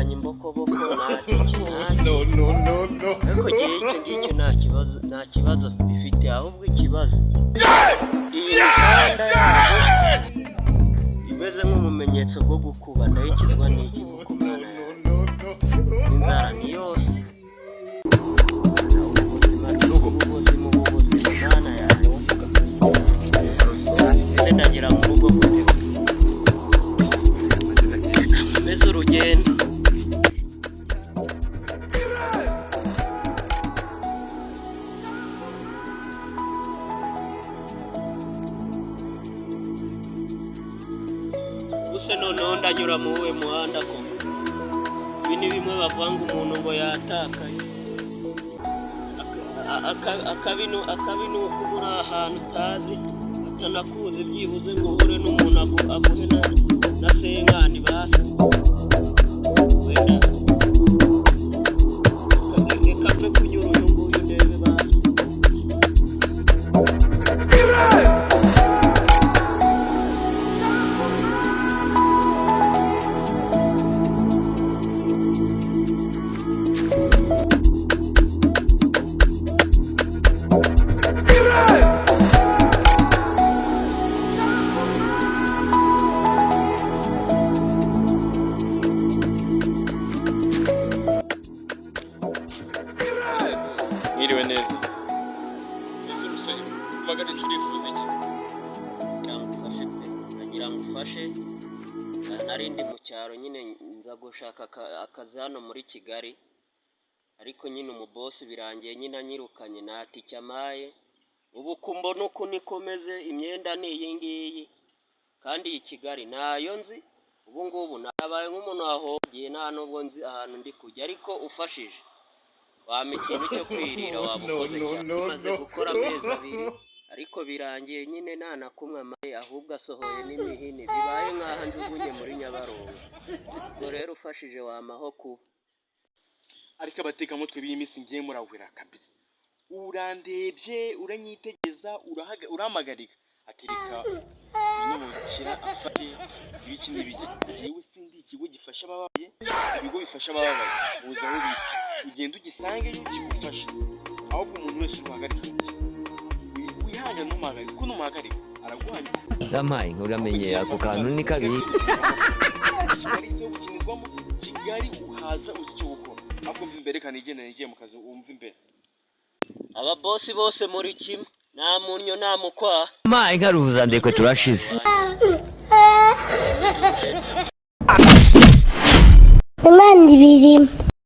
tuziranye imbokoboko no ariko icyo nta kibazo bifite ahubwo ikibazo iyi mihanda yabo imeze nk'umumenyetso bwo gukuba ndayikirwa n'iki gukomana inzara ni yose ubuzima mana yawe ndagira mu rugo meze urugendo use noneho ndanyura mu we muhanda ko ibi ni bimwe bavanga umuntu ngo yatakaye akabinu kubura ahantu utazi atanakuze byibuze ngo uhure n'umuntu aguhe na senkani basi wenda reka twe kunyura uyu nguyu ndebe basi Mwiriwe neza. Ese musore, magari turifuza iki? Nagira ngo ufashe narindi mu cyaro nyine nza gushaka akazi hano muri Kigali ariko nyine umubosi birangiye nyine anyirukanye naticyamaye ubu kumbona uko nikomeze imyenda ni iyi ngiyi kandi iyi Kigali nayo nzi ubu ngubu nabaye nk'umuntu wahogiye nta nubwo nzi ahantu ndi kujya ariko ufashije wama ikintu cyo kwirira wabukoze maze gukora amezi abiri ariko birangiye nyine nanakumwe amaye ahubwo asohoye n'imihini bibaye nk'aho njugunye muri Nyabarongo ubwo rero ufashije wamaho kuba ariko abatekamutwe b'iminsi ngiye murawira kabisa urandebye uranyitegeza uramagarika atirika n'umukira afate ibiki n'ibiki yewe sindi ikigo gifasha ababaye ibigo bifasha ababaye uza aho ugenda ugisange kigufasha ahubwo umuntu wese uhagarika wihanya n'umuhagarika kuko n'umuhagarika araguhanya Damaye uramenye ako kantu ni kabiri Kigali cyo gukinirwamo Kigali uhaza uzi icyo gukora ahubwo imbere kanigeneye igiye mu kazi wumva imbere aba boss bose muri kimwe nta munyo nta mukwa Maye ngaruza ndeko turashize Imana ibiri